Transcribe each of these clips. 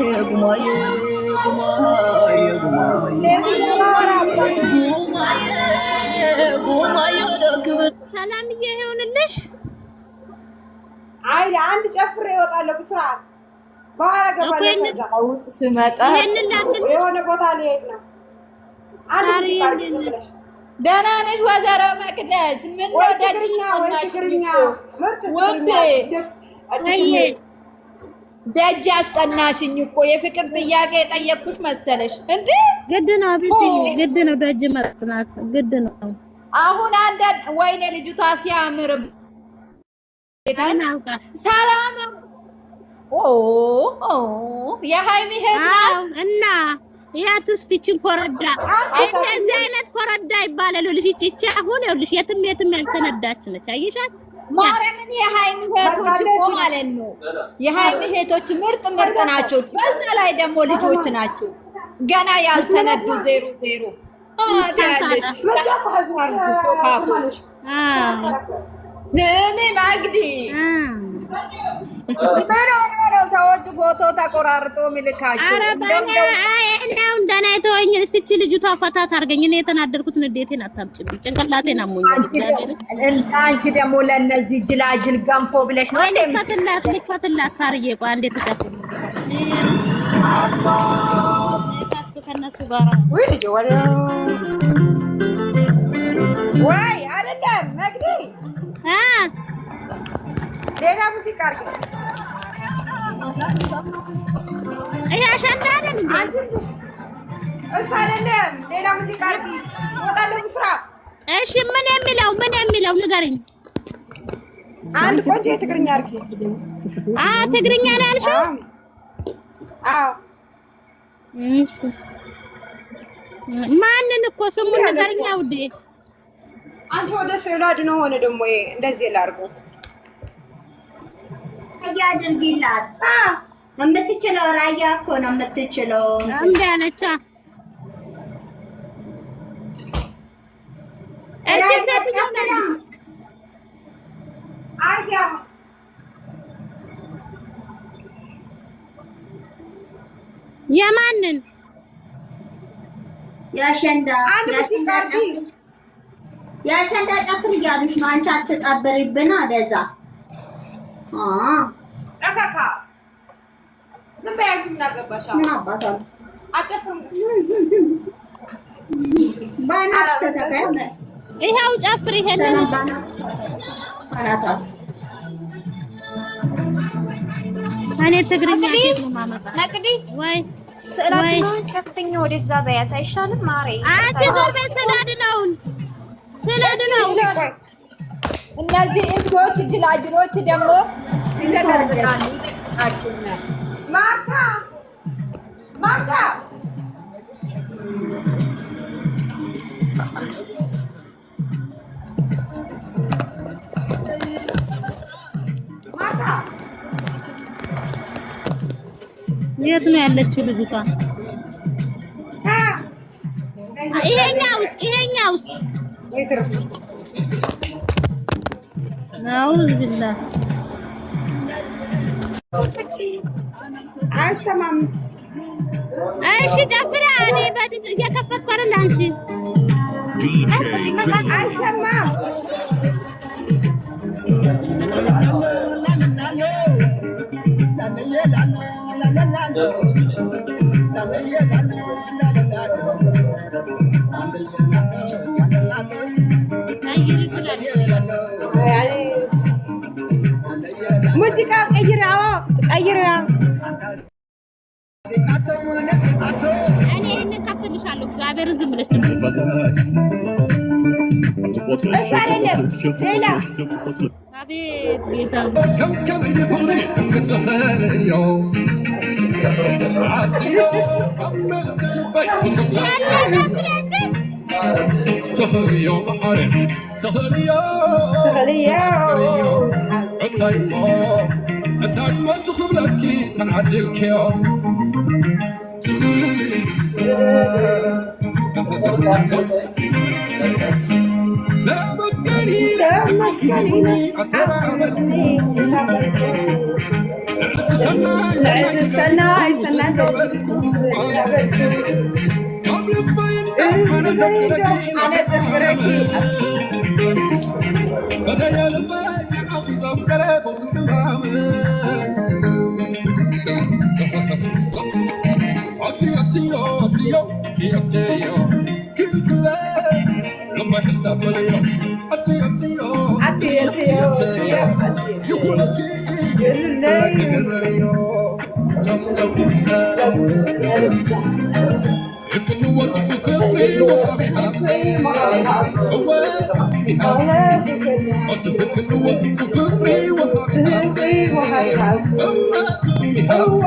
ጉማዬ ጉማዬ ጉማዬ ደግም ሰላምዬ ይሁንልሽ። አይ አንድ ጨፍሬ እወጣለሁ። ብስራት በኋላ ገባለሁ። ስመጣ የሆነ ቦታ ልሄድ ነው። ደህና ነሽ ወይዘሮ መቅደስ? ምን ደጅ አስጠናሽኝ እኮ የፍቅር ጥያቄ የጠየቅኩሽ መሰለሽ እንዴ? ግድ ነው ቢትይ፣ ግድ ነው ደጅ መጥናት ግድ ነው። አሁን አንዳንድ ወይኔ ልጅቷ ሲያምር ሰላም የሃይሚ እህት ናት እና ያትስቲ እቺን ኮረዳ እንደዚህ አይነት ኮረዳ ይባላል። ልጅ አሁን ይኸውልሽ የትም ያልተነዳች ነች። አይሻት ማርያምን የሃይሚ እህቶች እኮ ማለት ነው። የሃይሚ እህቶች ምርጥ ናቸው። በዛ ላይ ደግሞ ልጆች ናቸው ገና ያልተነዱ 00 ታያለሽ። ካኮች ስሚ ማግዲ ምነው ሰዎች ፎቶ ተቆራርጦ ሚልካቸው? እንደው እንደና የተወኝ እስቲ ልጅቷ ፈታ ታርገኝ። እኔ የተናደርኩት ንዴቴን አታምጭብኝ፣ ጭንቅላቴን አሞኛል። አንቺ ደግሞ ለነዚህ ጅላጅል ገንፎ ብለሽ ነው እንዴ? ልክፈትላት ሳርዬ፣ ቆይ አንዴ ተጨፍኝ ከነሱ ጋር ወይ ልጅ ወይ አይደለም መግዲ ሌላ ሙዚቃ አርጊ። አሸንዳለን እንዴ? እሱ አይደለም ሌላ ሙዚቃ አርጊ። ወጣለ ብስራ። እሺ ምን የሚለው ንገሪኝ። አንድ ቆንጆ የትግርኛ አርጊ። ትግርኛ ነው ያልሽው? አዎ። እሺ ማንን እኮ ስሙን ንገሪኝ ውዴ። አንቺ ወደ ስዕላድ ነው ሆነ ደግሞ እንደዚህ ላርጉ ያድርጊላት። የምትችለው ራያ እኮ ነው የምትችለው። እንዴ አለቻ እቺ ሰት አያ የማንን ያሸንዳ ጨፍር እያሉሽ ነው። አንቺ አትጣበሪብን አደዛ አካካ ዝም በይ። አንቺ ምን አገባሽ? አጨፍርም ባናት ተተከለ ይሄው ጨፍር። ይሄንን እኔ ትግርኛ ነቅዲ ወይ ስዕላድነውን ከፍተኛ ወደዛ በያት አይሻልም? ማሬ ስዕላድነው እነዚህ እብዶች ጅላጅሎች ደግሞ ይዘቀዝቃሉ። ማርታ ማርታ ማርታ የት ነው ያለችው ልጅቷ? ይሄኛውስ ነው ብላ አይሰማም። እሺ ጨፍራ። እኔ በድምፅ እየከፈትኩ አይደል? አንቺ አይሰማም። ሙዚቃ ቀይራ እኔ እንከፍትልሻለሁ። እግዚአብሔርን ዝም ብለሽ አቤት ጌታ أتعلم تخبلك تعدلك يا لا مسكني لا مسكني سناي أنا تذكرك بدأ لباي عاوز أفكر فوز الحمام أتيو كل لما حساب ليو أتيو يقولك يمكن وقت تفري وحبيبي هو أتذكر وقت تفري وحبيبي هو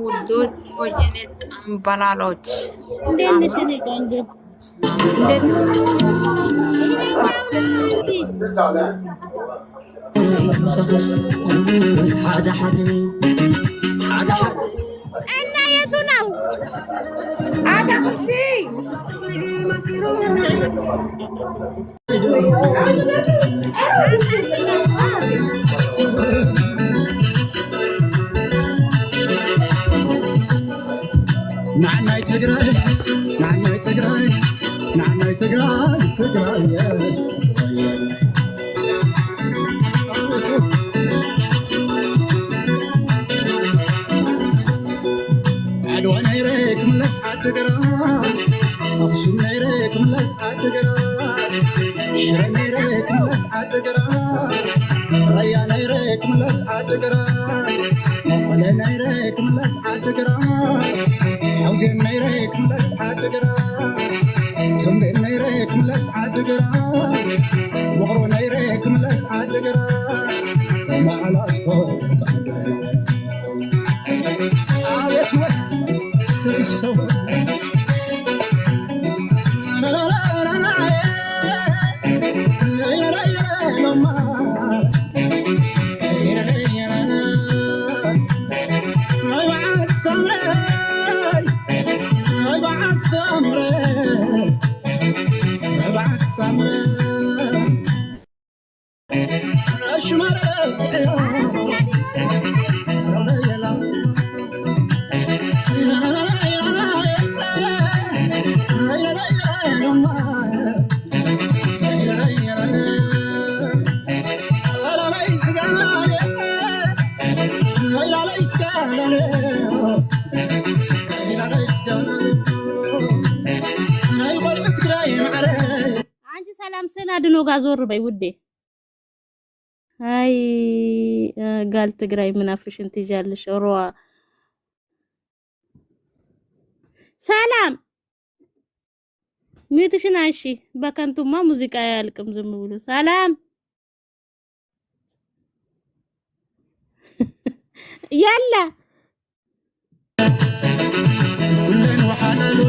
ውዶች ወየኔት አምባላሎች أنا يتناو هذا أختي نعناي تقراي عدوان يريك من لسعة تقراي أقسم يريك من لسعة تقراي شرم يريك من لسعة تقراي ريان يريك من لسعة تقراي مقلن يريك من لسعة تقراي حوزين يريك من لسعة تقراي تنبين يريك من لسعة تقراي وغرون يريك من لسعة تقراي وما على أسفل عادت وقت سيسوى سنادنو غازور باي ودي هاي قال تقراي منافش انت جالش روا سلام ميوتشن عايشي بكنتو ما موسيقى يالكم زم بيقولوا سلام يلا كلن وحلال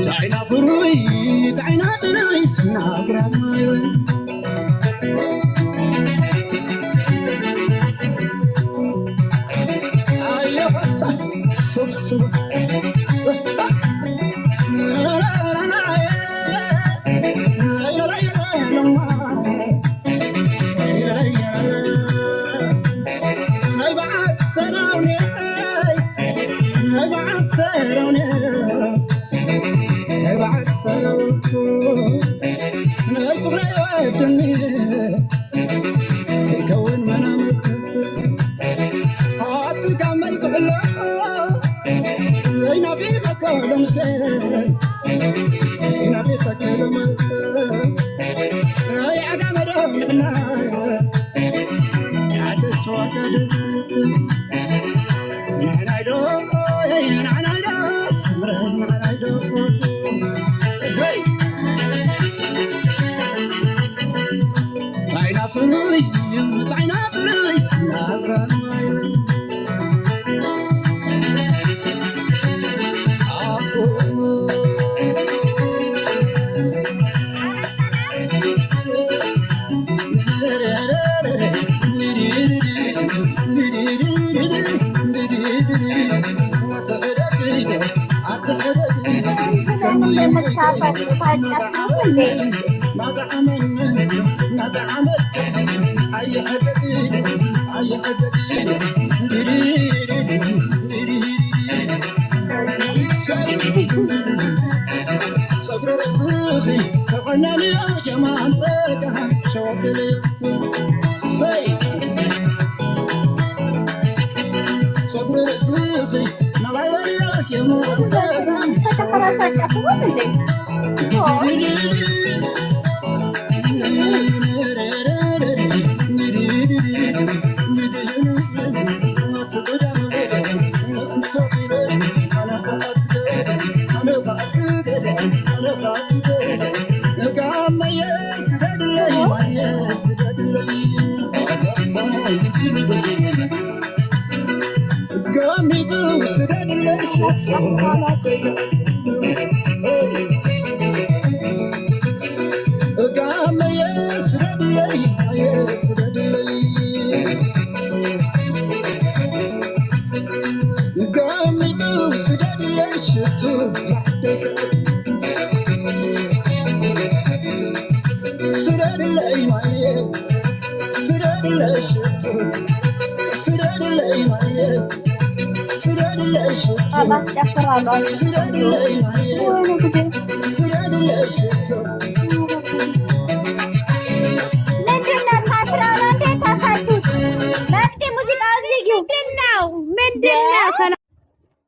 تعينا فروي تعينا تنايسنا برامايوي ايوه صف صف بعسروني بعسروني الفقر يودني يكون منامك عطيك عميك حلو هنا في مكان مسير هنا في مكان مسير يا عدم رهنا يا عد السواد أنا يدو أنا يدو سمرنا أنا يدو هاي عينا فروي عينا فروي سنابرا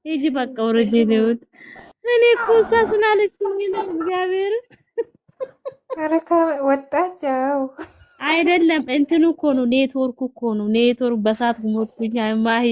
يجي بقى ورجينيوت እኔ እኮ እሷ ስላለችኝ ነው እግዚአብሔር አረካ ወጣቸው አይደለም እንትኑ እኮ ነው ኔትወርክ እኮ ነው ኔትወርክ በሳት ሞትኩኝ ማሂ